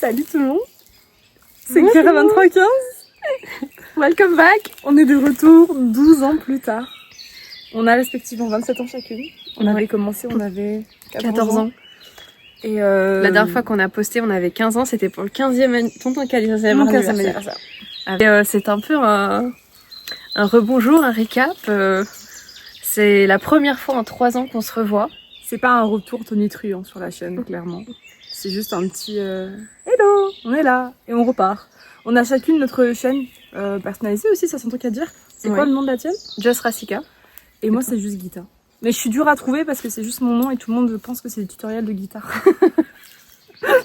Salut tout le monde, c'est Kira 2315. Welcome back. On est de retour 12 ans plus tard. On a respectivement 27 ans chacune. On avait commencé, on avait 14 ans. Et La dernière fois qu'on a posté, on avait 15 ans, c'était pour le 15e anniversaire. C'est un peu un rebonjour, un recap. C'est la première fois en 3 ans qu'on se revoit. C'est pas un retour tonitruant sur la chaîne, clairement. C'est juste un petit hello, on est là et on repart. On a chacune notre chaîne personnalisée aussi, ça c'est un truc à dire. C'est quoi le nom de la tienne? Just Rasika. Et moi c'est juste guitare. Mais je suis dure à trouver parce que c'est juste mon nom et tout le monde pense que c'est des tutoriels de guitare.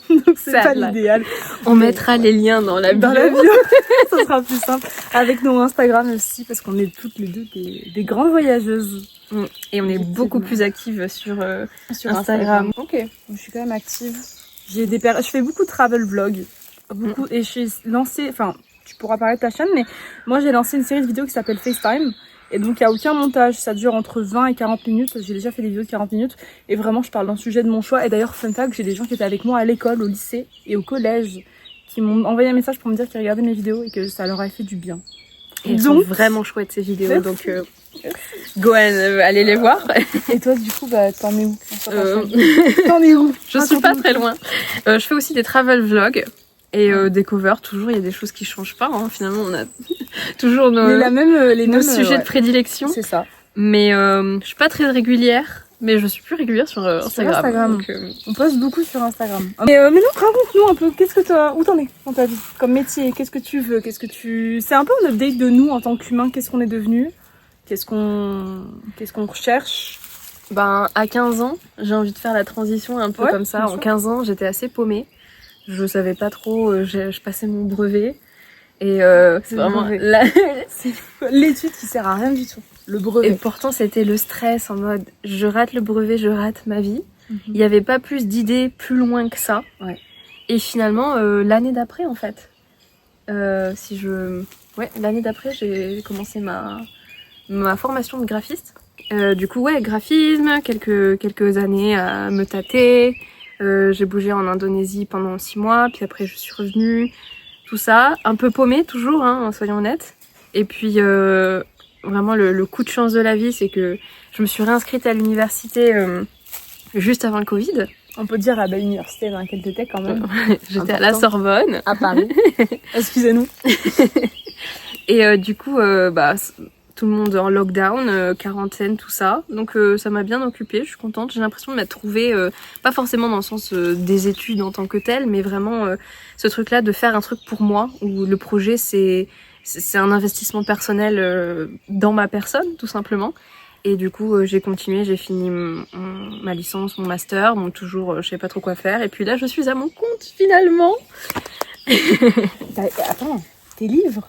Donc c'est pas l'idéal. On mettra les liens dans la bio. Ça sera plus simple. Avec nos Instagram aussi parce qu'on est toutes les deux des grandes voyageuses. Et on est beaucoup plus actives sur Instagram. Ok, je suis quand même active. Je fais beaucoup de travel vlog. Beaucoup. Et j'ai lancé, enfin tu pourras parler de ta chaîne, mais moi j'ai lancé une série de vidéos qui s'appelle FaceTime. Et donc il n'y a aucun montage, ça dure entre 20 et 40 minutes, j'ai déjà fait des vidéos de 40 minutes et vraiment je parle d'un sujet de mon choix. Et d'ailleurs fun fact, j'ai des gens qui étaient avec moi à l'école, au lycée et au collège qui m'ont envoyé un message pour me dire qu'ils regardaient mes vidéos et que ça leur a fait du bien. Et elles sont vraiment chouettes ces vidéos, donc go and allez les voir. Et toi du coup t'en es où? T'en es où? Je suis pas très loin. Je fais aussi des travel vlogs. Et des covers, toujours, il y a des choses qui changent pas. Hein. Finalement, on a toujours nos sujets de prédilection. C'est ça. Mais je suis pas très régulière, mais je suis plus régulière sur Instagram. Donc, on poste beaucoup sur Instagram. Mais non, raconte-nous un peu, où t'en es dans ta vie? Comme métier, qu'est-ce que tu veux? C'est un peu un update de nous en tant qu'humains, qu'est-ce qu'on est devenu? Qu'est-ce qu'on recherche? Ben, à 15 ans, j'ai envie de faire la transition un peu comme ça. En 15 ans, j'étais assez paumée. Je savais pas trop, je passais mon brevet et c'est vraiment l'étude qui sert à rien du tout, le brevet. Et pourtant c'était le stress en mode je rate le brevet, je rate ma vie. Il y avait pas plus d'idées plus loin que ça. Et finalement l'année d'après en fait, l'année d'après j'ai commencé ma formation de graphiste. Du coup graphisme, quelques années à me tâter. J'ai bougé en Indonésie pendant 6 mois, puis après je suis revenue, tout ça, un peu paumée toujours, hein, soyons honnêtes. Et puis vraiment le coup de chance de la vie, c'est que je me suis réinscrite à l'université juste avant le Covid. On peut dire la belle université dans laquelle t'étais quand même. J'étais à la Sorbonne. À Paris. Excusez-nous. Et du coup, tout le monde en lockdown, quarantaine, tout ça. Donc ça m'a bien occupée, je suis contente. J'ai l'impression de m'être trouvée, pas forcément dans le sens des études en tant que telles, mais vraiment ce truc-là de faire un truc pour moi, où le projet c'est un investissement personnel dans ma personne, tout simplement. Et du coup j'ai continué, j'ai fini ma licence, mon master, bon toujours je sais pas trop quoi faire. Et puis là je suis à mon compte finalement. Attends, tes livres?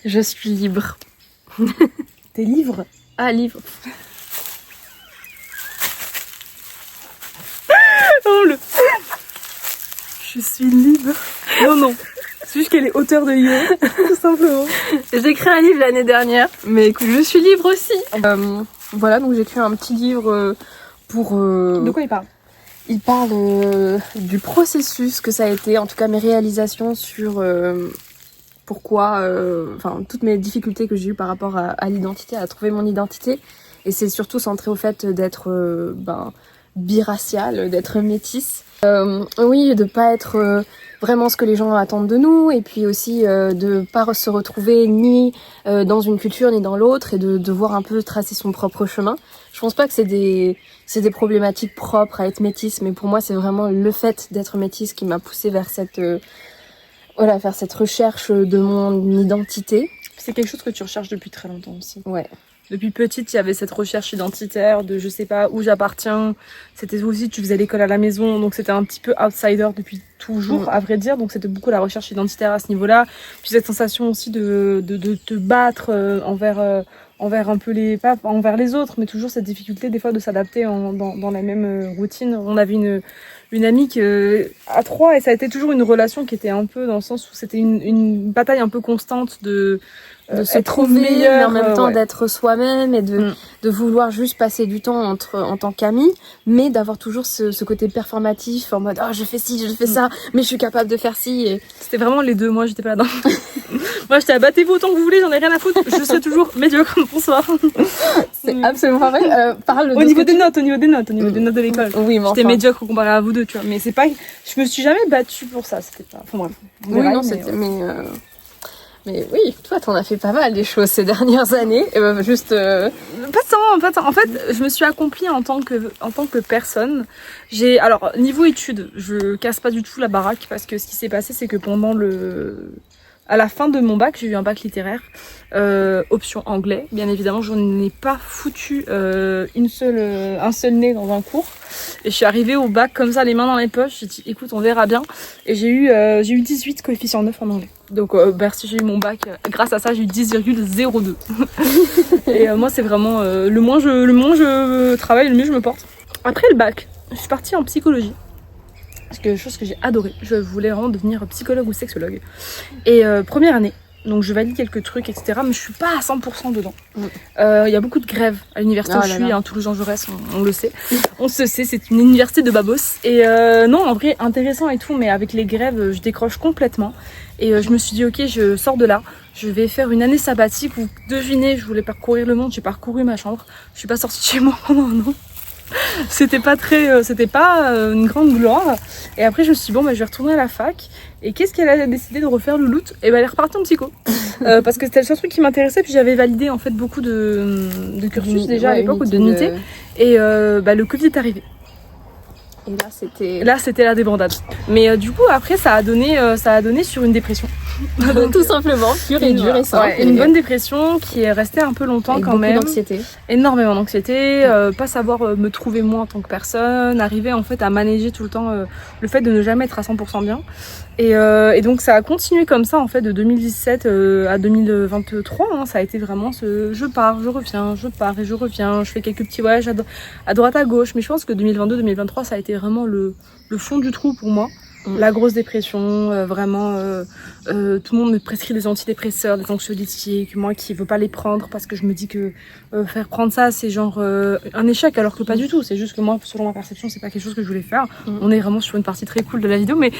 Je suis libre. Tes livres? Ah, livres. Je suis libre. Non. C'est juste qu'elle est auteure de livres, tout simplement. J'ai écrit un livre l'année dernière, mais écoute, je suis libre aussi. Voilà, donc j'ai écrit un petit livre pour... De quoi il parle? Il parle du processus que ça a été, en tout cas mes réalisations sur... pourquoi, toutes mes difficultés que j'ai eues par rapport à l'identité, à trouver mon identité. Et c'est surtout centré au fait d'être biraciale, d'être métisse. De pas être vraiment ce que les gens attendent de nous, et puis aussi de pas se retrouver ni dans une culture ni dans l'autre, et de devoir un peu tracer son propre chemin. Je pense pas que c'est des problématiques propres à être métisse, mais pour moi c'est vraiment le fait d'être métisse qui m'a poussée vers faire cette recherche de mon identité. C'est quelque chose que tu recherches depuis très longtemps aussi. Ouais. Depuis petite, il y avait cette recherche identitaire de je sais pas où j'appartiens. C'était aussi, tu faisais l'école à la maison, donc c'était un petit peu outsider depuis toujours, à vrai dire. Donc c'était beaucoup la recherche identitaire à ce niveau-là. Puis cette sensation aussi de te battre envers un peu pas envers les autres, mais toujours cette difficulté des fois de s'adapter dans la même routine. On avait une amie à 3 et ça a été toujours une relation qui était un peu dans le sens où c'était une bataille un peu constante de se être trouver, meilleur, mais en même temps ouais. d'être soi-même et de vouloir juste passer du temps en tant qu'ami, mais d'avoir toujours ce côté performatif en mode oh je fais ci, je fais ça, mais je suis capable de faire ci. Et... C'était vraiment les deux, moi j'étais pas là-dedans. Moi j'étais à battez-vous autant que vous voulez, j'en ai rien à foutre, je serai toujours médiocre, bonsoir. C'est absolument pas vrai. Parle Au niveau des notes de l'école. Oui, mais J'étais enfin... médiocre comparé à vous deux, tu vois. Mais c'est pas, je me suis jamais battue pour ça, c'était pas. Enfin bref. on Oui, verra, non, mais, c'était... Mais oui, toi, t'en as fait pas mal des choses ces dernières années. Et juste... Pas tant. En fait, je me suis accomplie en tant que personne. Alors, niveau études, je casse pas du tout la baraque parce que ce qui s'est passé, c'est que à la fin de mon bac, j'ai eu un bac littéraire, option anglais. Bien évidemment, je n'ai pas foutu un seul nez dans un cours. Et je suis arrivée au bac comme ça, les mains dans les poches. J'ai dit, écoute, on verra bien. Et j'ai eu 18 coefficient 9 en anglais. Donc, si j'ai eu mon bac, grâce à ça, j'ai eu 10,02. Et moi, c'est vraiment le moins je travaille, le mieux je me porte. Après le bac, je suis partie en psychologie. Chose que j'ai adoré. Je voulais vraiment devenir psychologue ou sexologue. Et première année, donc je valide quelques trucs, etc. Mais je suis pas à 100% dedans. Il y a beaucoup de grèves à l'université où je suis, Toulouse-Jean Jaurès, on le sait. On se sait, c'est une université de babos. Et non, en vrai, intéressant et tout, mais avec les grèves, je décroche complètement. Et je me suis dit, ok, je sors de là. Je vais faire une année sabbatique où, devinez, je voulais parcourir le monde. J'ai parcouru ma chambre. Je suis pas sortie de chez moi pendant un an. C'était pas une grande gloire. Et après je me suis dit je vais retourner à la fac. Et qu'est-ce qu'elle a décidé de refaire le loot? Et elle est repartie en psycho. Parce que c'était le seul truc qui m'intéressait. Puis j'avais validé en fait beaucoup de cursus déjà à l'époque, ou d'unités. Et le Covid est arrivé. Et là c'était la débandade. Mais du coup après ça a donné sur une dépression. Tout simplement, pure et dure et simple. Ouais, une bonne dépression qui est restée un peu longtemps avec quand même. D'anxiété. Énormément d'anxiété, pas savoir me trouver moi en tant que personne, arriver en fait à manager tout le temps le fait de ne jamais être à 100% bien. Et donc ça a continué comme ça en fait de 2017 à 2023. Ça a été vraiment je pars, je reviens, je pars et je reviens. Je fais quelques petits voyages à droite à gauche. Mais je pense que 2022-2023 ça a été vraiment le fond du trou pour moi. La grosse dépression, vraiment tout le monde me prescrit des antidépresseurs, des anxiolytiques, moi qui veux pas les prendre parce que je me dis que faire prendre ça c'est genre un échec, alors que pas du tout. C'est juste que moi, selon ma perception, c'est pas quelque chose que je voulais faire. On est vraiment sur une partie très cool de la vidéo, mais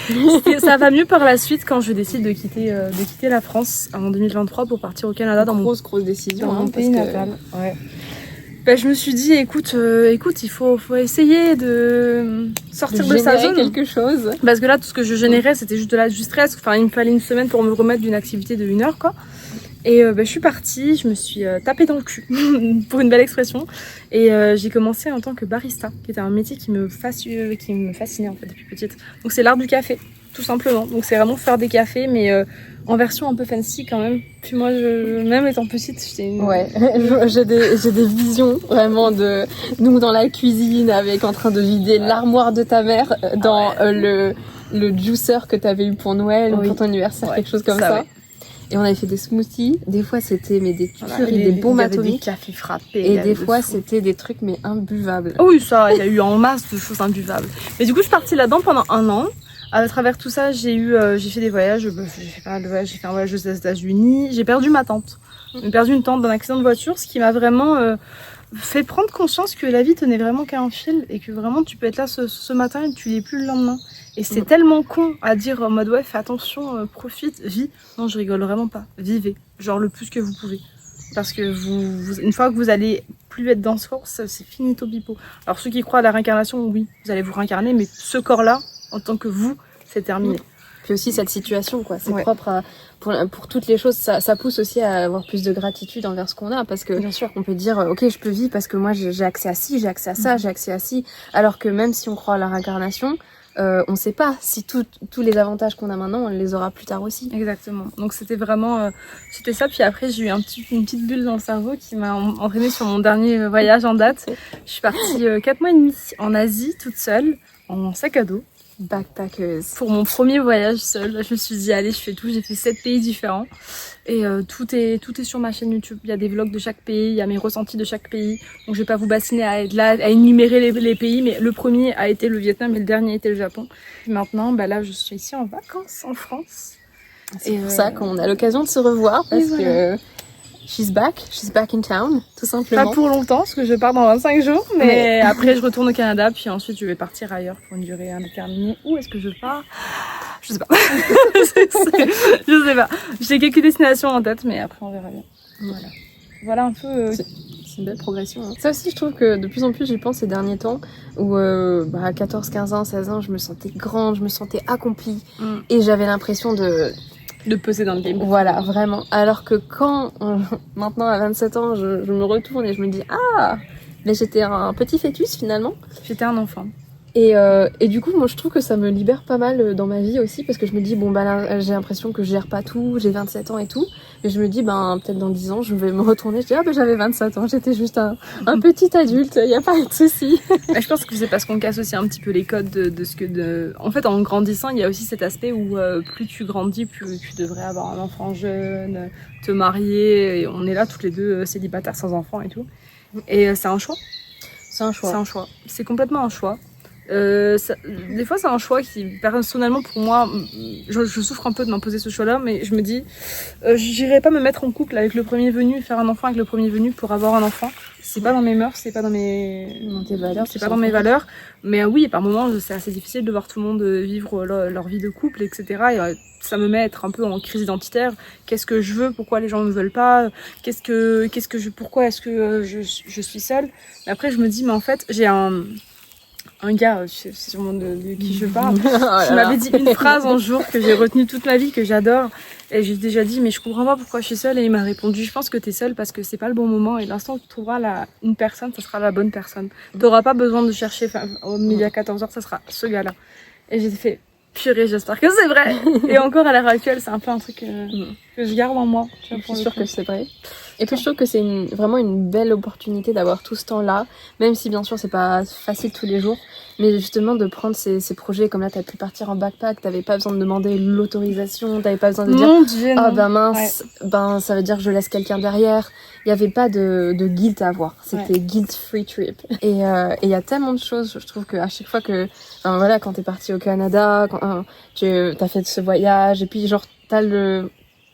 ça va mieux par la suite quand je décide de quitter la France en 2023 pour partir au Canada dans grosse décision, mon pays natal. Ouais. Je me suis dit, écoute, il faut essayer de sortir de sa zone. Quelque chose. Parce que là, tout ce que je générais, c'était juste du stress. Enfin, il me fallait une semaine pour me remettre d'une activité de 1 heure, quoi. Et je suis partie, je me suis tapée dans le cul, pour une belle expression. Et j'ai commencé en tant que barista, qui était un métier qui me fascinait en fait depuis petite. Donc c'est l'art du café, tout simplement. Donc c'est vraiment faire des cafés, mais en version un peu fancy quand même. Puis moi, même étant petite, j'étais Ouais, j'ai des visions vraiment de nous dans la cuisine avec en train de vider l'armoire de ta mère dans le juicer que t'avais eu pour Noël ou pour ton anniversaire, quelque chose comme ça. Ouais. Et on avait fait des smoothies. Des fois, c'était des tueries, des bombes atomiques. Des cafés frappés. Et des fois, c'était des trucs mais imbuvables. Oh oui, ça, il y a eu en masse de choses imbuvables. Mais du coup, je suis partie là-dedans pendant 1 an. À travers tout ça, j'ai fait des voyages. J'ai fait pas mal de voyages. J'ai fait un voyage aux États-Unis. J'ai perdu ma tante. J'ai perdu une tante d'un accident de voiture, ce qui m'a vraiment fait prendre conscience que la vie tenait vraiment qu'à un fil et que vraiment tu peux être là ce matin et tu l'es plus le lendemain. Et c'est tellement con à dire en mode ouais, fais attention, profite, vis. Non, je rigole vraiment pas. Vivez, genre le plus que vous pouvez. Parce que une fois que vous allez plus être dans ce corps, c'est finito bipo. Alors ceux qui croient à la réincarnation, oui, vous allez vous réincarner, mais ce corps-là, en tant que vous, c'est terminé. Puis aussi cette situation, quoi. C'est propre à, pour toutes les choses. Ça pousse aussi à avoir plus de gratitude envers ce qu'on a, parce que bien sûr, on peut dire ok, je peux vivre parce que moi j'ai accès à ci, j'ai accès à ça, j'ai accès à ci. Alors que même si on croit à la réincarnation, on sait pas si tous les avantages qu'on a maintenant, on les aura plus tard aussi. Exactement. Donc c'était vraiment c'était ça. Puis après j'ai eu une petite bulle dans le cerveau qui m'a entraînée sur mon dernier voyage en date. Je suis partie 4 mois et demi en Asie toute seule en sac à dos. Backpackeuse. Pour mon premier voyage seul, je me suis dit allez, je fais tout. J'ai fait 7 pays différents et tout est sur ma chaîne YouTube. Il y a des vlogs de chaque pays, il y a mes ressentis de chaque pays. Donc je vais pas vous bassiner à énumérer les pays, mais le premier a été le Vietnam et le dernier a été le Japon. Et maintenant, là je suis ici en vacances en France. C'est pour ça qu'on a l'occasion de se revoir parce que she's back in town, tout simplement. Pas pour longtemps, parce que je pars dans 25 jours, mais après je retourne au Canada, puis ensuite je vais partir ailleurs pour une durée indéterminée. Où est-ce que je pars? Je sais pas. Je sais pas. J'ai quelques destinations en tête, mais après on verra bien. Voilà un peu. C'est une belle progression. Hein. Ça aussi, je trouve que de plus en plus j'y pense ces derniers temps, où à 14, 15 ans, 16 ans, je me sentais grande, je me sentais accomplie, et j'avais l'impression de peser dans le game. Voilà, vraiment. Alors que quand, maintenant à 27 ans, je me retourne et je me dis mais j'étais un petit fœtus finalement. J'étais un enfant. Et du coup, moi je trouve que ça me libère pas mal dans ma vie aussi, parce que je me dis, là, j'ai l'impression que je gère pas tout, j'ai 27 ans et tout, mais je me dis, peut-être dans 10 ans, je vais me retourner, je dis, j'avais 27 ans, j'étais juste un petit adulte, y a pas de souci. Je pense que c'est parce qu'on casse aussi un petit peu les codes de ce que En fait, en grandissant, il y a aussi cet aspect où plus tu grandis, plus tu devrais avoir un enfant jeune, te marier, et on est là toutes les deux célibataires sans enfants et tout. Et c'est un choix. C'est un choix. C'est complètement un choix. Des fois c'est un choix qui personnellement pour moi je souffre un peu de m'imposer ce choix là, mais je me dis j'irai pas me mettre en couple avec le premier venu, faire un enfant avec le premier venu pour avoir un enfant. C'est pas dans mes mœurs, c'est pas dans tes valeurs, c'est pas dans mes valeurs. Mais oui, par moments c'est assez difficile de voir tout le monde vivre leur vie de couple, etc. Et ça me met à être un peu en crise identitaire. Qu'est-ce que je veux? Pourquoi les gens me veulent pas? Pourquoi est-ce que je suis seule? Mais après je me dis, mais en fait j'ai un gars, c'est sûrement de qui je parle, qui m'avait dit une phrase un jour que j'ai retenue toute ma vie, que j'adore. Et j'ai déjà dit, mais je comprends pas pourquoi je suis seule. Et il m'a répondu, je pense que t'es seule parce que c'est pas le bon moment. Et l'instant où tu trouveras une personne, ça sera la bonne personne. T'auras pas besoin de chercher, au midi à 14h, ça sera ce gars-là. Et j'ai fait, purée, j'espère que c'est vrai. Et encore à l'heure actuelle, c'est un peu un truc que je garde en moi. Je suis sûre que c'est vrai. Et puis je trouve que c'est vraiment une belle opportunité d'avoir tout ce temps-là, même si bien sûr c'est pas facile tous les jours, mais justement de prendre ces projets, comme là t'as pu partir en backpack, t'avais pas besoin de demander l'autorisation, t'avais pas besoin de dire mince, ça veut dire que je laisse quelqu'un derrière. Il y avait pas de guilt à avoir, c'était guilt-free trip. Et il y a tellement de choses, je trouve qu'à chaque fois que, quand t'es parti au Canada, quand t'as fait ce voyage, et puis genre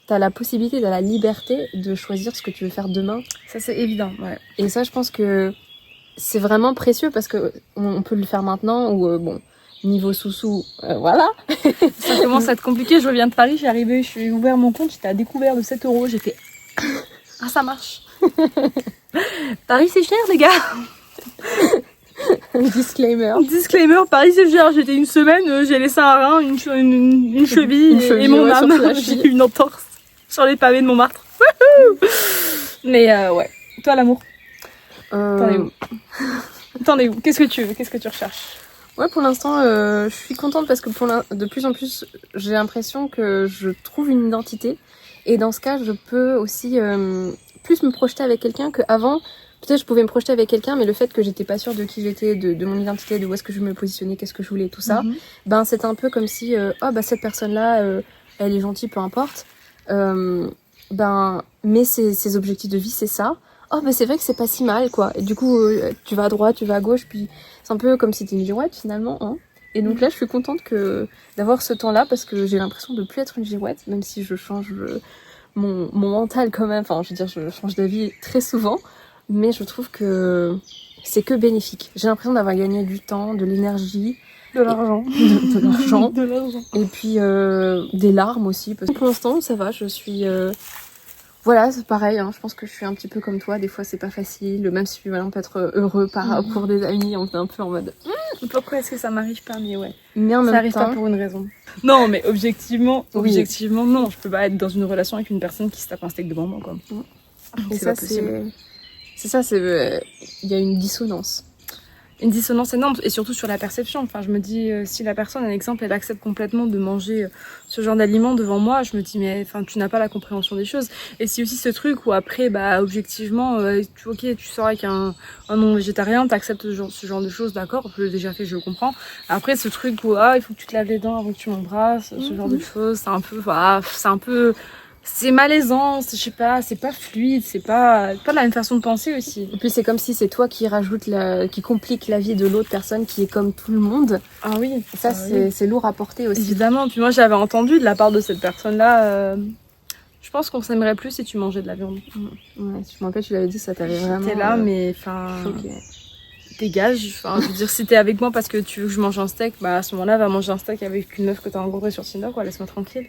t'as la possibilité, t'as la liberté de choisir ce que tu veux faire demain. Ça c'est évident, ouais. Et ça je pense que c'est vraiment précieux parce que on peut le faire maintenant ou niveau sous-sous, voilà. Ça commence à être compliqué, je reviens de Paris, j'ai ouvert mon compte, j'étais à découvert de 7 €, j'ai fait ça marche. Paris c'est cher les gars. Disclaimer, Paris c'est cher, j'étais une semaine, j'ai laissé un rein, une cheville et mon âme, j'ai eu une entorse sur les pavés de Montmartre. Mais ouais, toi l'amour, t'en es où? Qu'est-ce que tu veux? Qu'est-ce que tu recherches? Ouais, pour l'instant, je suis contente parce que de plus en plus, j'ai l'impression que je trouve une identité. Et dans ce cas, je peux aussi plus me projeter avec quelqu'un qu'avant. Peut-être je pouvais me projeter avec quelqu'un, mais le fait que j'étais pas sûre de qui j'étais, de mon identité, de où est-ce que je me positionnais, qu'est-ce que je voulais, tout ça, c'était un peu comme si, cette personne-là, elle est gentille, peu importe. Mais ses objectifs de vie, c'est ça. C'est vrai que c'est pas si mal, quoi. Et du coup, tu vas à droite, tu vas à gauche, puis c'est un peu comme si t'étais une girouette, finalement, hein. Et donc là, je suis contente d'avoir ce temps-là, parce que j'ai l'impression de plus être une girouette, même si je change mon mental quand même. Enfin, je veux dire, je change d'avis très souvent, mais je trouve que c'est que bénéfique. J'ai l'impression d'avoir gagné du temps, de l'énergie, de l'argent, de l'argent, et puis des larmes aussi. Parce que pour l'instant, ça va, je suis... Voilà, c'est pareil, hein, je pense que je suis un petit peu comme toi, des fois c'est pas facile, même si on peut être heureux pour des amis, on est un peu en mode pourquoi est-ce que ça m'arrive pas? Mais ouais, mais en même ça arrive temps... pas pour une raison. Non, mais objectivement, non, je peux pas être dans une relation avec une personne qui se tape un steak devant moi, quoi. Et ça, il y a une dissonance. Une dissonance énorme, et surtout sur la perception. Enfin, je me dis, si la personne, un exemple, elle accepte complètement de manger ce genre d'aliments devant moi, je me dis, mais enfin, tu n'as pas la compréhension des choses. Et c'est aussi ce truc où après, objectivement, tu sors avec un non végétarien, t'acceptes ce genre de choses, d'accord, je l'ai déjà fait, je le comprends. Après, ce truc où, il faut que tu te laves les dents avant que tu m'embrasses, ce genre de choses, c'est un peu, c'est malaisant, je sais pas, c'est pas fluide, c'est pas la même façon de penser aussi. Et puis c'est comme si c'est toi qui qui complique la vie de l'autre personne qui est comme tout le monde. Ah oui, Ça, c'est lourd à porter aussi. Évidemment. Puis moi, j'avais entendu de la part de cette personne-là, je pense qu'on s'aimerait plus si tu mangeais de la viande. Ouais, je me rappelle, tu l'avais dit, ça t'avait vraiment... J'étais là, mais enfin... choquée. Dégage, enfin, je veux dire, si t'es avec moi parce que tu veux que je mange un steak, bah à ce moment-là, va manger un steak avec une meuf que t'as rencontrée sur Tinder, quoi, laisse-moi tranquille.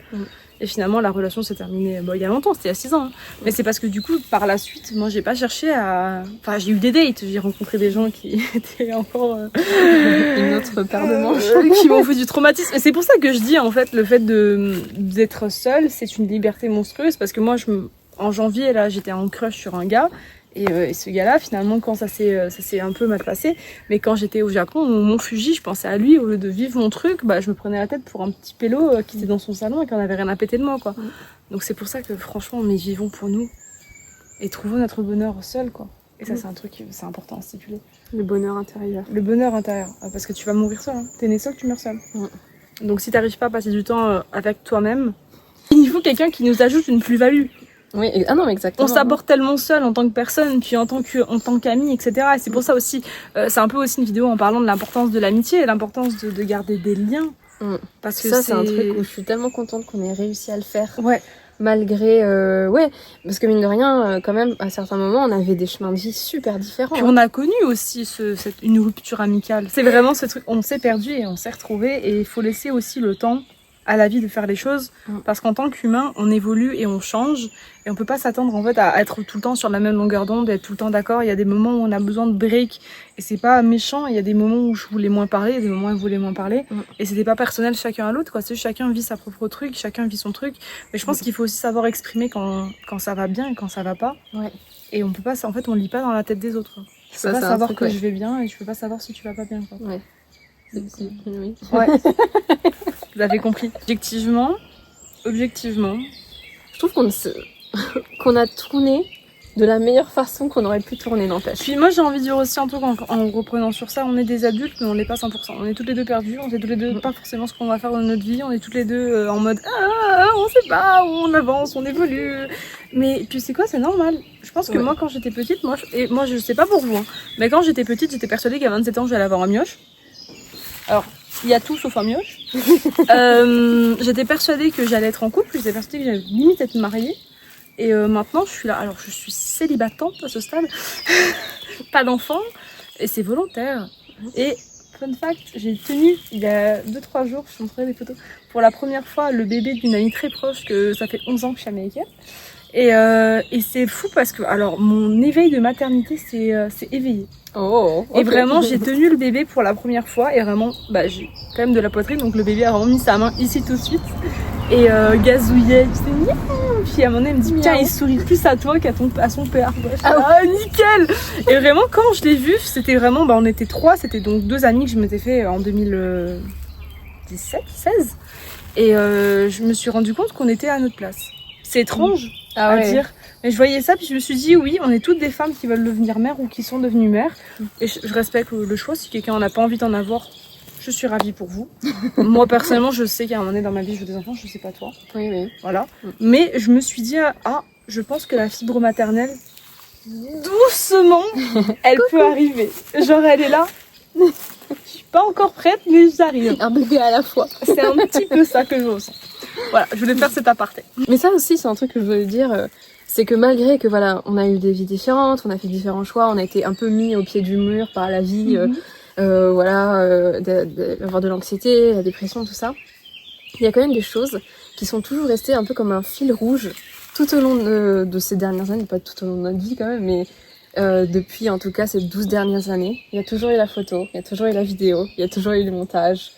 Et finalement, la relation s'est terminée, bon, il y a longtemps, c'était il y a 6 ans. Hein. Mais c'est parce que du coup, par la suite, moi, j'ai pas cherché à... Enfin, j'ai eu des dates, j'ai rencontré des gens qui étaient encore... une autre paire de manches. Qui m'ont fait du traumatisme. Et c'est pour ça que je dis, en fait, le fait d'être seule, c'est une liberté monstrueuse, parce que moi, en janvier, là, j'étais en crush sur un gars, et ce gars-là, finalement, quand ça s'est un peu mal passé, mais quand j'étais au Japon, mon Fuji, je pensais à lui, au lieu de vivre mon truc, bah, je me prenais la tête pour un petit pélo qui était dans son salon et qui en avait rien à péter de moi, quoi. Donc c'est pour ça que, franchement, mais vivons pour nous et trouvons notre bonheur seul, quoi. Et ça, c'est un truc, c'est important à stipuler. Le bonheur intérieur. Le bonheur intérieur, parce que tu vas mourir seul, hein. T'es né seul, tu meurs seul. Donc si t'arrives pas à passer du temps avec toi-même, il faut quelqu'un qui nous ajoute une plus-value. Oui, ah non, mais exactement. On s'aborde tellement seul en tant que personne, puis en tant qu'ami, etc. Et c'est pour ça aussi, c'est un peu aussi une vidéo en parlant de l'importance de l'amitié et l'importance de garder des liens. Parce que ça, c'est un truc où je suis tellement contente qu'on ait réussi à le faire. Ouais. Malgré, parce que mine de rien, quand même, à certains moments, on avait des chemins de vie super différents. Puis on a connu aussi une rupture amicale. C'est vraiment ce truc, on s'est perdu et on s'est retrouvé, et il faut laisser aussi le temps à la vie de faire les choses, parce qu'en tant qu'humain, on évolue et on change, et on peut pas s'attendre en fait à être tout le temps sur la même longueur d'onde, être tout le temps d'accord. Il y a des moments où on a besoin de break, et c'est pas méchant. Il y a des moments où je voulais moins parler, et des moments où je voulais moins parler, et c'était pas personnel chacun à l'autre, quoi. C'est chacun vit sa propre truc, chacun vit son truc, mais je pense qu'il faut aussi savoir exprimer quand ça va bien et quand ça va pas. Et on peut pas, en fait, on lit pas dans la tête des autres. Je peux pas savoir que je vais bien, et je peux pas savoir si tu vas pas bien, quoi. Oui. Ouais. Vous avez compris. Objectivement, je trouve qu'on a tourné de la meilleure façon qu'on aurait pu tourner, n'empêche. Puis moi, j'ai envie de dire aussi un truc en reprenant sur ça, on est des adultes, mais on l'est pas 100%. On est toutes les deux perdues, on sait toutes les deux pas forcément ce qu'on va faire dans notre vie, on est toutes les deux en mode on sait pas, on avance, on évolue. Mais tu sais quoi, c'est normal. Je pense que moi, quand j'étais petite, moi je sais pas pour vous, hein, mais quand j'étais petite, j'étais persuadée qu'à 27 ans, j'allais avoir un mioche. Alors, il y a tout sauf un mioche. J'étais persuadée que j'allais être en couple, j'étais persuadée que j'allais limite être mariée. Et maintenant, je suis là. Alors, je suis célibatante à ce stade. Pas d'enfant. Et c'est volontaire. Et, fun fact, j'ai tenu, il y a 2-3 jours, je montrerai des photos, pour la première fois, le bébé d'une amie très proche, que ça fait 11 ans que je suis américaine. Et c'est fou parce que, alors, mon éveil de maternité s'est éveillé. Oh, okay. Et vraiment, j'ai tenu le bébé pour la première fois, et vraiment, j'ai quand même de la poitrine, donc le bébé a vraiment mis sa main ici tout de suite, et gazouillait, tu sais, miaou. Puis à un moment donné, il me dit, tiens, il sourit plus à toi à son père. Nickel. Et vraiment, quand je l'ai vu, c'était vraiment, on était 3, c'était donc 2 amis que je m'étais fait en 2017, 16, et je me suis rendu compte qu'on était à notre place. C'est étrange à dire. Mais je voyais ça, puis je me suis dit, oui, on est toutes des femmes qui veulent devenir mères ou qui sont devenues mères. Et je respecte le choix. Si quelqu'un n'a pas envie d'en avoir, je suis ravie pour vous. Moi, personnellement, je sais qu'à un moment donné dans ma vie, je veux des enfants, je sais pas toi. Oui. Voilà. Mais je me suis dit, je pense que la fibre maternelle, doucement, elle peut arriver. Genre, elle est là. Je suis pas encore prête, mais j'arrive. Un bébé à la fois. C'est un petit peu ça que je ressens. Voilà, je voulais faire cet aparté. Mais ça aussi, c'est un truc que je voulais dire, c'est que malgré que voilà, on a eu des vies différentes, on a fait différents choix, on a été un peu mis au pied du mur par la vie, avoir de l'anxiété, la dépression, tout ça. Il y a quand même des choses qui sont toujours restées un peu comme un fil rouge tout au long de ces dernières années, pas tout au long de notre vie quand même, mais depuis en tout cas ces 12 dernières années. Il y a toujours eu la photo, il y a toujours eu la vidéo, il y a toujours eu le montage,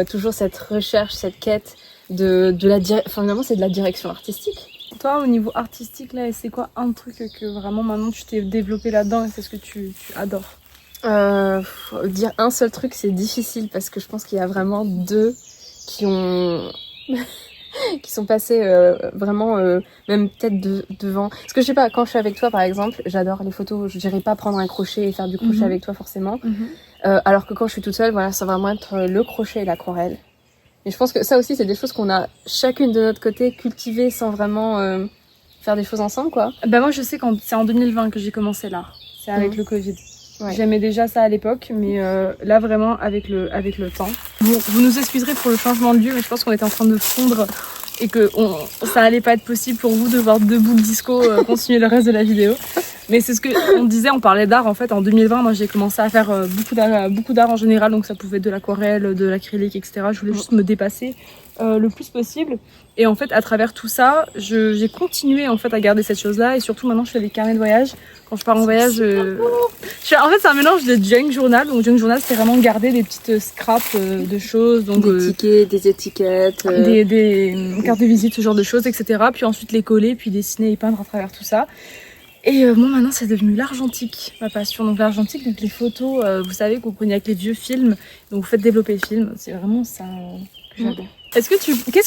toujours cette recherche, cette quête finalement c'est de la direction artistique. Toi, au niveau artistique, là, c'est quoi un truc que vraiment maintenant tu t'es développé là-dedans et c'est ce que tu adores? Dire un seul truc, c'est difficile parce que je pense qu'il y a vraiment 2 qui sont passés vraiment, même peut-être devant. Parce que je sais pas, quand je suis avec toi par exemple, j'adore les photos, je dirais pas prendre un crochet et faire du crochet avec toi forcément. Alors que quand je suis toute seule, voilà, ça va vraiment être le crochet et l'aquarelle. Et je pense que ça aussi, c'est des choses qu'on a chacune de notre côté cultivées sans vraiment faire des choses ensemble, quoi. Bah moi, je sais que c'est en 2020 que j'ai commencé l'art. C'est avec le Covid. Ouais. J'aimais déjà ça à l'époque, mais là vraiment avec le temps. Vous nous excuserez pour le changement de lieu, mais je pense qu'on était en train de fondre et que ça allait pas être possible pour vous de voir deux boules disco continuer le reste de la vidéo. Mais c'est ce que on disait, on parlait d'art en fait. En 2020, moi j'ai commencé à faire beaucoup d'art en général, donc ça pouvait être de l'aquarelle, de l'acrylique, etc. Je voulais juste me dépasser le plus possible. Et en fait, à travers tout ça, j'ai continué en fait à garder cette chose-là. Et surtout maintenant, je fais des carnets de voyage. Quand je pars en voyage, en fait, c'est un mélange de junk journal. Donc junk journal, c'est vraiment garder des petites scraps de choses, donc des tickets, des étiquettes, des cartes de visite, ce genre de choses, etc. Puis ensuite les coller, puis dessiner et peindre à travers tout ça. Et moi maintenant c'est devenu l'argentique, ma passion. Donc l'argentique, donc les photos, vous savez que vous prenez avec les vieux films, donc vous faites développer le film. C'est vraiment ça que j'adore. Qu'est-ce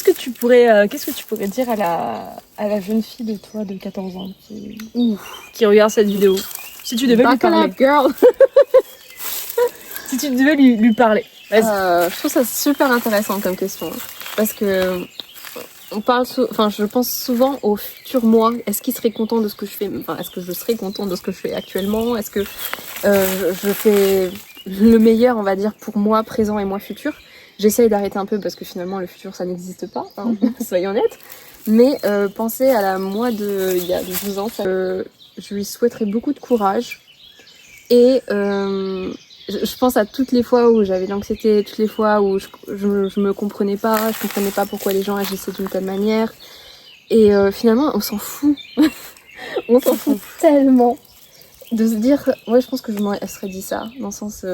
que tu pourrais dire à la jeune fille de toi de 14 ans qui regarde cette vidéo, si tu devais lui parler, girl. si tu devais lui parler. Je trouve ça super intéressant comme question parce que on parle, je pense souvent au futur moi. Est-ce qu'il serait content de ce que je fais? Enfin, est-ce que je serais content de ce que je fais actuellement? Est-ce que je fais le meilleur, on va dire, pour moi présent et moi futur? J'essaye d'arrêter un peu parce que finalement le futur ça n'existe pas, hein, soyons honnêtes. Mais penser à la moi il y a 12 ans, je lui souhaiterais beaucoup de courage. Et je pense à toutes les fois où j'avais de l'anxiété, toutes les fois où je me comprenais pas pourquoi les gens agissaient d'une telle manière. Et finalement, on s'en fout. On s'en fout tellement de se dire, ouais, je pense que je m'en serais dit ça, dans le sens,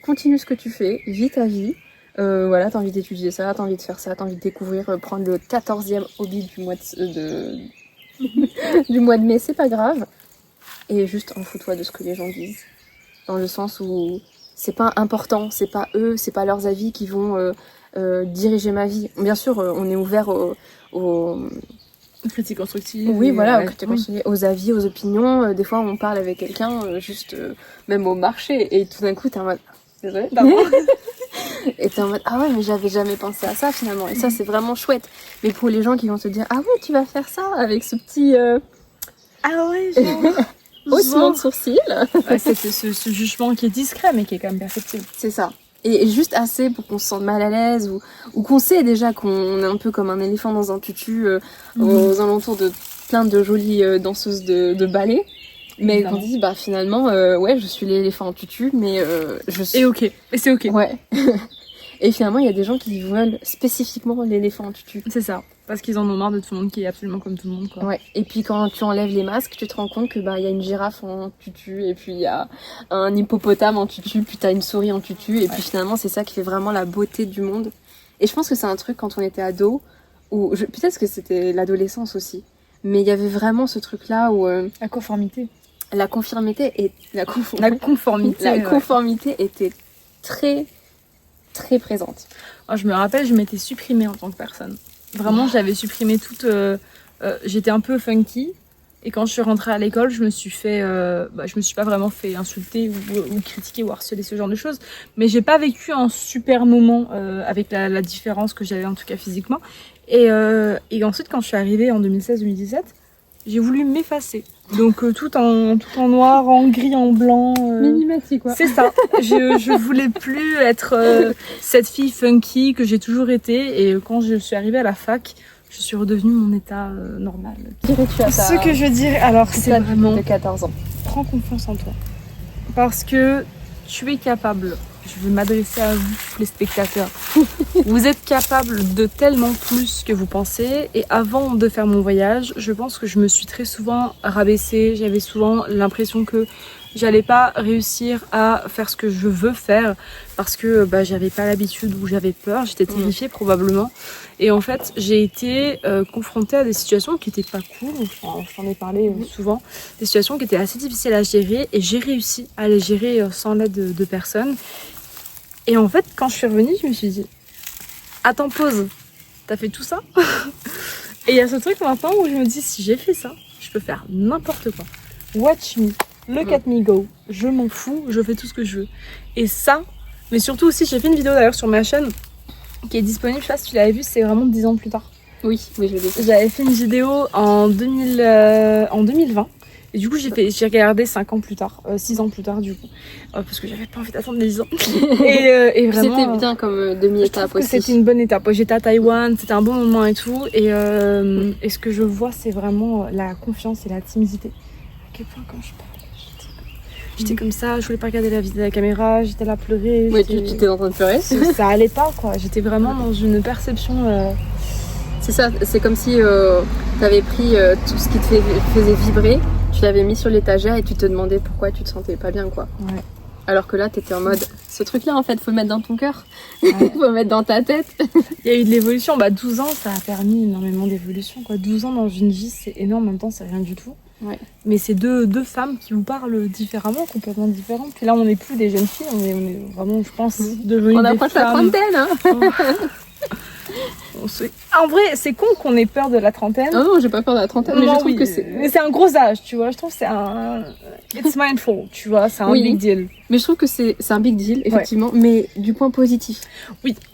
continue ce que tu fais, vis ta vie. Voilà, t'as envie d'étudier ça, t'as envie de faire ça, t'as envie de découvrir, prendre le 14e hobby du mois du mois de mai, c'est pas grave. Et juste en fous-toi de ce que les gens disent. Dans le sens où c'est pas important, c'est pas eux, c'est pas leurs avis qui vont diriger ma vie. Bien sûr, on est ouvert aux critiques constructives. Oui, voilà, aux critiques constructives, aux avis, aux opinions. Des fois, on parle avec quelqu'un, juste même au marché, et tout d'un coup, t'es en mode... Désolée, pardon. Et t'es en mode, ah ouais, mais j'avais jamais pensé à ça finalement. Et ça, c'est vraiment chouette. Mais pour les gens qui vont se dire, ah ouais, tu vas faire ça avec ce petit... Ah ouais, genre... haussement de sourcils. Ouais, c'est ce jugement qui est discret mais qui est quand même perceptible. C'est ça. Et juste assez pour qu'on se sente mal à l'aise ou qu'on sait déjà qu'on est un peu comme un éléphant dans un tutu aux alentours de plein de jolies danseuses de ballet. Mais qu'on dise, bah finalement, ouais, je suis l'éléphant en tutu, mais je suis... Et ok. Et c'est ok. Ouais. Et finalement, il y a des gens qui veulent spécifiquement l'éléphant en tutu. C'est ça. Parce qu'ils en ont marre de tout le monde qui est absolument comme tout le monde, quoi. Ouais. Et puis quand tu enlèves les masques, tu te rends compte que bah il y a une girafe en tutu, et puis il y a un hippopotame en tutu, puis t'as une souris en tutu, et puis finalement c'est ça qui fait vraiment la beauté du monde. Et je pense que c'est un truc quand on était ado, ou peut-être que c'était l'adolescence aussi, mais il y avait vraiment ce truc-là où la conformité. La conformité était très très présente. Oh, je me rappelle, je m'étais supprimée en tant que personne. Vraiment, j'avais supprimé toute... j'étais un peu funky. Et quand je suis rentrée à l'école, je me suis pas vraiment fait insulter ou critiquer ou harceler, ce genre de choses. Mais j'ai pas vécu un super moment avec la différence que j'avais, en tout cas physiquement. Et ensuite, quand je suis arrivée en 2016-2017, j'ai voulu m'effacer. Donc tout en noir, en gris, en blanc. Minimatique, quoi. C'est ça. Je voulais plus être cette fille funky que j'ai toujours été. Et quand je suis arrivée à la fac, je suis redevenue mon état normal. Dirais-tu à ça? Ce que je veux dire, alors c'est vraiment... de 14 ans. Prends confiance en toi. Parce que tu es capable. Je vais m'adresser à vous, les spectateurs. Vous êtes capable de tellement plus que vous pensez. Et avant de faire mon voyage, je pense que je me suis très souvent rabaissée. J'avais souvent l'impression que j'allais pas réussir à faire ce que je veux faire parce que j'avais pas l'habitude ou j'avais peur. J'étais terrifiée probablement. Et en fait, j'ai été confrontée à des situations qui étaient pas cool. Enfin, j'en ai parlé souvent. Des situations qui étaient assez difficiles à gérer. Et j'ai réussi à les gérer sans l'aide de personne. Et en fait, quand je suis revenue, je me suis dit, attends, pause, t'as fait tout ça? Et il y a ce truc maintenant où je me dis, si j'ai fait ça, je peux faire n'importe quoi. Watch me, look at me go. Je m'en fous, je fais tout ce que je veux. Et ça, mais surtout aussi, j'ai fait une vidéo d'ailleurs sur ma chaîne qui est disponible, je sais pas si tu l'avais vu, c'est vraiment 10 ans plus tard. Oui, je l'ai vu. J'avais fait une vidéo en 2020. Et du coup, j'ai regardé 5 ans plus tard, 6 ans plus tard, du coup. Parce que j'avais pas envie d'attendre les 10 ans. et vraiment. C'était bien comme demi-étape aussi. C'était une bonne étape. J'étais à Taïwan, c'était un bon moment et tout. Et ce que je vois, c'est vraiment la confiance et la timidité. À quel point, quand je parle, j'étais comme ça, je voulais pas regarder la caméra, j'étais là à pleurer. Oui, tu étais en train de pleurer. Ça allait pas, quoi. J'étais vraiment dans une perception. C'est ça, c'est comme si t'avais pris tout ce qui te faisait vibrer, tu l'avais mis sur l'étagère et tu te demandais pourquoi tu te sentais pas bien, quoi. Ouais. Alors que là, t'étais en mode, ce truc-là, en fait, faut le mettre dans ton cœur, faut le mettre dans ta tête. Il y a eu de l'évolution. 12 ans, ça a permis énormément d'évolution, quoi. 12 ans dans une vie, c'est énorme. En même temps, c'est rien du tout. Ouais. Mais c'est deux femmes qui vous parlent différemment, complètement différentes. Puis là, on n'est plus des jeunes filles, on est vraiment, je pense, devenues on des approche la femmes. trentaine, hein. En vrai, c'est con qu'on ait peur de la trentaine. Oh non, j'ai pas peur de la trentaine, mais je trouve que c'est... Mais c'est un gros âge, tu vois. Je trouve que c'est un... It's mindful, tu vois. C'est un big deal. Mais je trouve que c'est un big deal, effectivement, mais du point positif.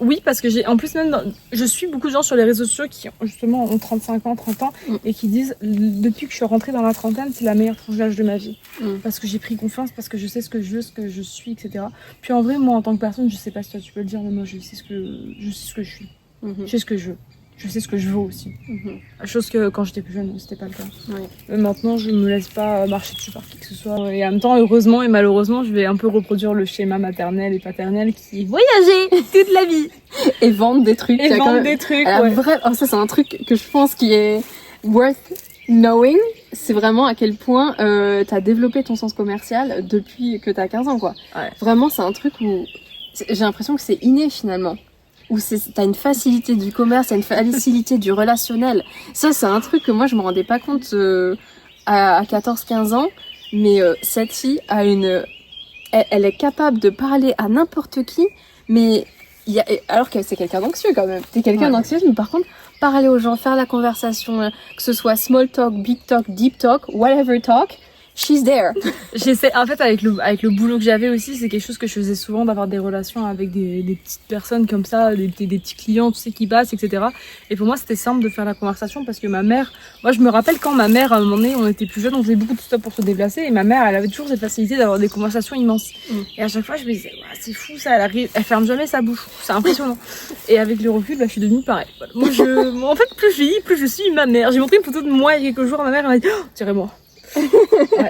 Oui, parce que en plus, même, je suis beaucoup de gens sur les réseaux sociaux qui, justement, ont 35 ans, 30 ans, et qui disent, depuis que je suis rentrée dans la trentaine, c'est la meilleure tranche d'âge de ma vie. Parce que j'ai pris confiance, parce que je sais ce que je veux, ce que je suis, etc. Puis en vrai, moi, en tant que personne, je sais pas si toi tu peux le dire, mais moi, je sais ce que je suis. Je sais ce que je veux. Je sais ce que je veux aussi. Chose que quand j'étais plus jeune, c'était pas le cas. Maintenant, je me laisse pas marcher dessus par qui que ce soit. Et en même temps, heureusement et malheureusement, je vais un peu reproduire le schéma maternel et paternel qui est voyager toute la vie. Et vendre des trucs. Et vendre des trucs, Oh, ça, c'est un truc que je pense qui est worth knowing. C'est vraiment à quel point t'as développé ton sens commercial depuis que t'as 15 ans, quoi. Vraiment, c'est un truc où j'ai l'impression que c'est inné, finalement. Où t'as une facilité du commerce, t'as une facilité du relationnel. Ça, c'est un truc que moi, je me rendais pas compte à 14-15 ans. Mais cette fille a elle est capable de parler à n'importe qui, mais alors que c'est quelqu'un d'anxieux quand même. T'es quelqu'un d'anxieux, mais par contre, parler aux gens, faire la conversation, que ce soit small talk, big talk, deep talk, whatever talk, she's there. J'essaie, en fait, avec le boulot que j'avais aussi, c'est quelque chose que je faisais souvent, d'avoir des relations avec des petites personnes comme ça, des petits clients, tu sais, qui passent, etc. Et pour moi, c'était simple de faire la conversation parce que ma mère, moi, je me rappelle quand ma mère, à un moment donné, on était plus jeunes, on faisait beaucoup de stop pour se déplacer, et ma mère, elle avait toujours cette facilité d'avoir des conversations immenses. Et à chaque fois, je me disais, ouais, c'est fou ça, elle ferme jamais sa bouche, c'est impressionnant. Et avec le recul, je suis devenue pareil. Voilà. Moi, en fait, plus je vieillis, plus je suis ma mère. J'ai montré une photo de moi il y a quelques jours à ma mère, elle m'a dit, oh, tirez-moi.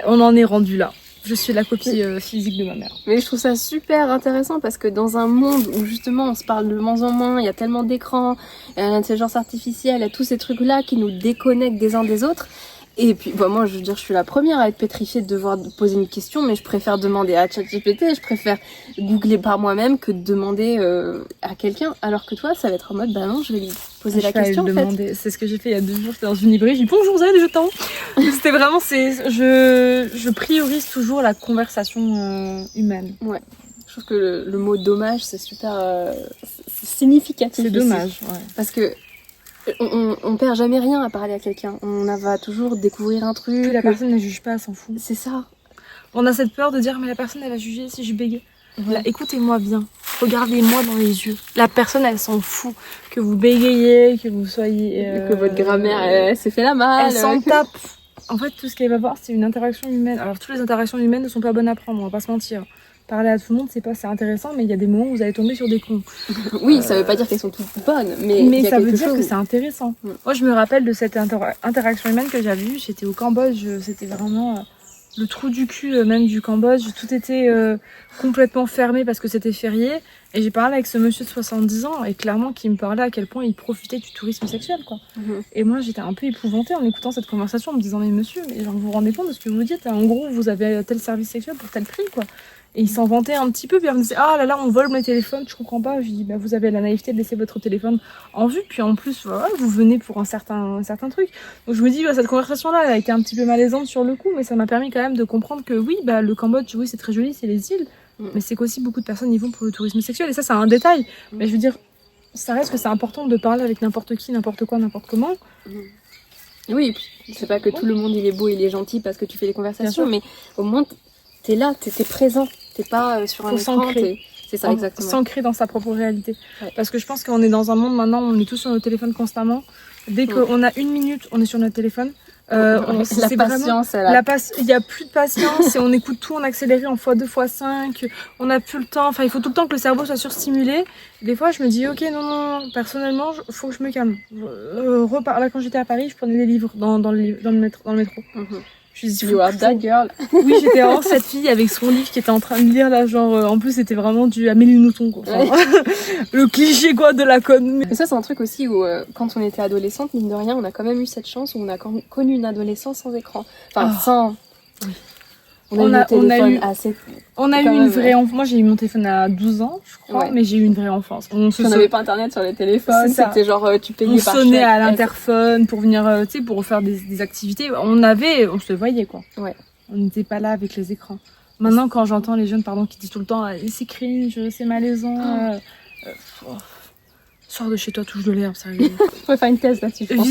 On en est rendu là. Je suis la copie physique de ma mère. Mais je trouve ça super intéressant parce que dans un monde où justement on se parle de moins en moins, il y a tellement d'écrans, l'intelligence artificielle, il y a tous ces trucs-là qui nous déconnectent des uns des autres. Et puis, moi, je veux dire, je suis la première à être pétrifiée de devoir poser une question, mais je préfère demander à ChatGPT, je préfère googler par moi-même que de demander à quelqu'un. Alors que toi, ça va être en mode, non, je vais lui poser la question, en fait. C'est ce que j'ai fait il y a 2 jours, j'étais dans une librairie, j'ai dit bonjour, vous avez des jetons. C'était vraiment, je priorise toujours la conversation humaine. Ouais. Je trouve que le mot dommage, c'est super significatif. C'est dommage, Parce que on perd jamais rien à parler à quelqu'un. On va toujours découvrir un truc. Puis la personne ne juge pas, elle s'en fout. C'est ça. On a cette peur de dire, mais la personne, elle va juger si je bégaye. Là, écoutez-moi bien. Regardez-moi dans les yeux. La personne, elle s'en fout. Que vous bégayez, que vous soyez... que votre grammaire, elle s'est fait la malle. Elle s'en tape. En fait, tout ce qu'elle va voir, c'est une interaction humaine. Alors, toutes les interactions humaines ne sont pas bonnes à prendre, on va pas se mentir. Parler à tout le monde, c'est intéressant, mais il y a des moments où vous allez tomber sur des cons. Oui, ça veut pas dire qu'elles sont toutes bonnes, mais ça veut dire que c'est intéressant. Moi, je me rappelle de cette interaction humaine que j'avais eue. J'étais au Cambodge, c'était vraiment le trou du cul même du Cambodge. Tout était complètement fermé parce que c'était férié. Et j'ai parlé avec ce monsieur de 70 ans et clairement qui me parlait à quel point il profitait du tourisme sexuel, quoi. Et moi, j'étais un peu épouvantée en écoutant cette conversation, en me disant, mais monsieur, vous vous rendez compte de ce que vous dites? En gros, vous avez tel service sexuel pour tel prix, quoi. Et il s'en vantait un petit peu, puis il me disait, ah là là, on vole mes téléphones, je comprends pas. Je lui dis, vous avez la naïveté de laisser votre téléphone en vue, puis en plus, voilà, vous venez pour un certain truc. Donc je me dis, cette conversation-là, elle a été un petit peu malaisante sur le coup, mais ça m'a permis quand même de comprendre que oui, le Cambodge, oui, c'est très joli, c'est les îles, mais c'est qu'aussi beaucoup de personnes y vont pour le tourisme sexuel, et ça, c'est un détail. Mais je veux dire, ça reste que c'est important de parler avec n'importe qui, n'importe quoi, n'importe comment. Oui, c'est pas que tout le monde il est beau, il est gentil parce que tu fais des conversations, mais au moins t'es là, t'es présent, t'es pas sur un écran, C'est ça, exactement. S'ancrer dans sa propre réalité. Ouais. Parce que je pense qu'on est dans un monde maintenant où on est tous sur nos téléphones constamment. Dès qu'on a 1 minute, on est sur notre téléphone. La patience, il n'y a plus de patience et on écoute tout en accéléré en x2, x5. On n'a plus le temps. Enfin, il faut tout le temps que le cerveau soit surstimulé. Des fois, je me dis, ok, non, personnellement, il faut que je me calme. Là, quand j'étais à Paris, je prenais des livres dans le métro. Je me dis, you are that girl. Oui, j'étais vraiment cette fille avec son livre qui était en train de lire là, genre en plus c'était vraiment du Amélie Nothomb quoi. Enfin, le cliché quoi de la conne. Mais ça c'est un truc aussi où quand on était adolescente, mine de rien, on a quand même eu cette chance où on a connu une adolescence sans écran. Enfin sans. On a eu une vraie enfance. Moi j'ai eu mon téléphone à 12 ans, je crois, mais j'ai eu une vraie enfance. On n'avait pas internet sur les téléphones, c'était genre tu payais par chèque. On sonnait à l'interphone pour venir, tu sais, pour faire des activités. On se voyait quoi. Ouais. On n'était pas là avec les écrans. Maintenant quand j'entends les jeunes qui disent tout le temps c'est cringe, c'est malaisant. Sors de chez toi, touche de l'herbe, sérieux. Je pourrais faire une thèse là-dessus, je pense.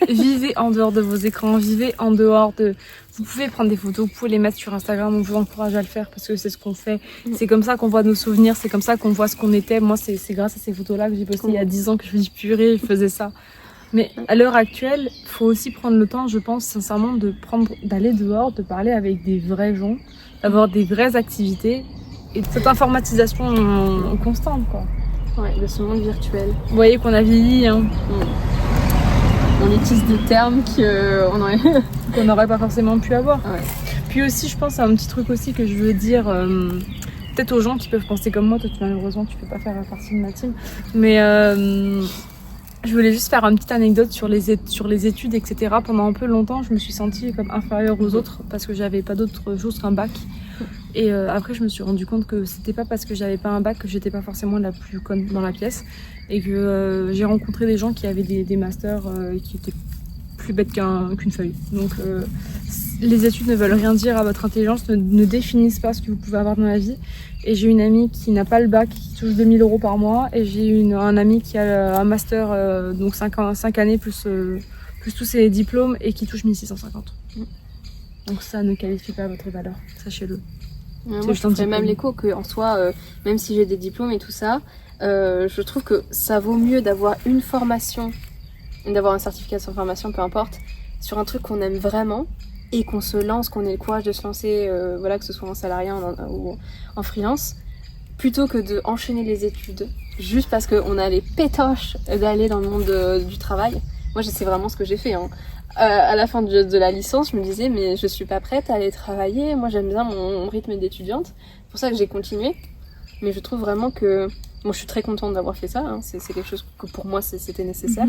Vivez en dehors de vos écrans, vivez en dehors de... Vous pouvez prendre des photos, vous pouvez les mettre sur Instagram, on vous encourage à le faire parce que c'est ce qu'on fait. C'est comme ça qu'on voit nos souvenirs, c'est comme ça qu'on voit ce qu'on était. Moi, c'est grâce à ces photos-là que j'ai posté il y a 10 ans que je me dis purée, je faisais ça. Mais à l'heure actuelle, il faut aussi prendre le temps, je pense sincèrement, d'aller dehors, de parler avec des vrais gens, d'avoir des vraies activités et cette informatisation constante, quoi. Ouais, de ce monde virtuel. Vous voyez qu'on a vieilli, hein. On utilise des termes qu'on n'aurait pas forcément pu avoir. Ouais. Puis aussi, je pense à un petit truc aussi que je veux dire, peut-être aux gens qui peuvent penser comme moi, toi malheureusement tu peux pas faire partie de ma team, mais je voulais juste faire une petite anecdote sur les études, etc. Pendant un peu longtemps, je me suis sentie comme inférieure aux autres parce que j'avais pas d'autre chose qu'un bac. Et après, je me suis rendu compte que c'était pas parce que j'avais pas un bac que j'étais pas forcément la plus conne dans la pièce. Et que j'ai rencontré des gens qui avaient des masters qui étaient plus bêtes qu'une feuille. Donc, les études ne veulent rien dire à votre intelligence, ne définissent pas ce que vous pouvez avoir dans la vie. Et j'ai une amie qui n'a pas le bac, qui touche 2000 € par mois. Et j'ai un ami qui a un master, donc 5 années plus tous ses diplômes et qui touche 1650. Donc ça ne qualifie pas votre valeur, sachez-le. Moi je ferais même l'écho qu'en soi, même si j'ai des diplômes et tout ça, je trouve que ça vaut mieux d'avoir une formation, d'avoir un certificat sur formation, peu importe, sur un truc qu'on aime vraiment et qu'on se lance, qu'on ait le courage de se lancer, que ce soit en salarié ou en freelance, plutôt que d'enchaîner les études juste parce qu'on a les pétoches d'aller dans le monde du travail. Moi c'est vraiment ce que j'ai fait, hein. À la fin de la licence, je me disais mais je suis pas prête à aller travailler, moi j'aime bien mon rythme d'étudiante, c'est pour ça que j'ai continué. Mais je trouve vraiment que moi je suis très contente d'avoir fait ça, hein. C'est quelque chose que pour moi c'était nécessaire.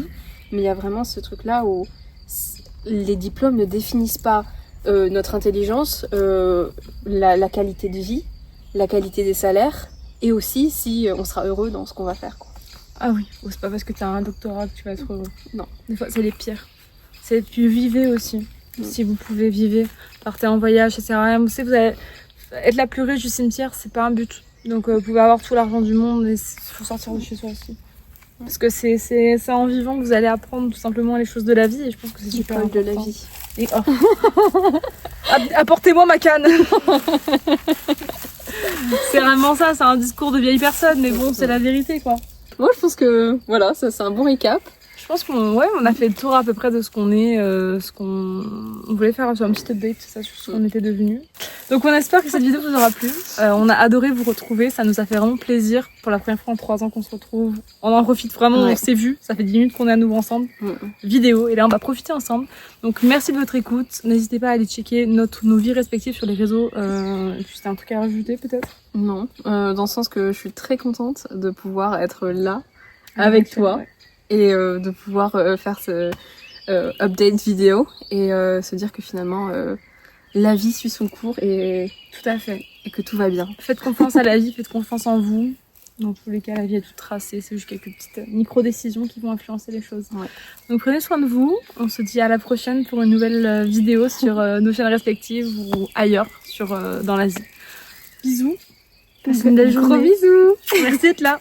Mais il y a vraiment ce truc là où les diplômes ne définissent pas notre intelligence, la qualité de vie, la qualité des salaires et aussi si on sera heureux dans ce qu'on va faire, quoi. Ah oui, c'est pas parce que tu as un doctorat que tu vas être heureux. Non. Des fois c'est les pires. C'est puis vivez aussi, si vous pouvez, vivez. Partez en voyage, ça sert à rien. Vous savez, vous allez être la plus riche du cimetière, c'est pas un but. Donc vous pouvez avoir tout l'argent du monde, mais il faut sortir de chez soi aussi. Parce que c'est en vivant que vous allez apprendre tout simplement les choses de la vie et je pense que c'est super important. De la vie. Et apportez-moi ma canne. C'est vraiment ça, c'est un discours de vieille personne, mais bon, c'est la vérité quoi. Moi je pense que voilà, ça c'est un bon récap. Je pense qu'on a fait le tour à peu près de ce qu'on est, ce qu'on voulait faire sur un petit update ça, sur ce qu'on était devenus. Donc on espère que cette vidéo vous aura plu. On a adoré vous retrouver, ça nous a fait vraiment plaisir. Pour la première fois en 3 ans qu'on se retrouve. On en profite vraiment, on s'est vu. Ça fait 10 minutes qu'on est à nouveau ensemble. Vidéo, et là on va profiter ensemble. Donc merci de votre écoute. N'hésitez pas à aller checker nos vies respectives sur les réseaux. C'était un truc à rajouter peut-être? Non, dans le sens que je suis très contente de pouvoir être là avec toi. Et de pouvoir faire ce update vidéo et se dire que finalement la vie suit son cours et tout à fait et que tout va bien. Faites confiance à la vie, faites confiance en vous. Dans tous les cas, la vie est toute tracée, c'est juste quelques petites micro-décisions qui vont influencer les choses. Donc prenez soin de vous, on se dit à la prochaine pour une nouvelle vidéo sur nos chaînes respectives ou ailleurs dans l'Asie. Bisous, passez une belle journée. Gros bisous. Merci d'être là.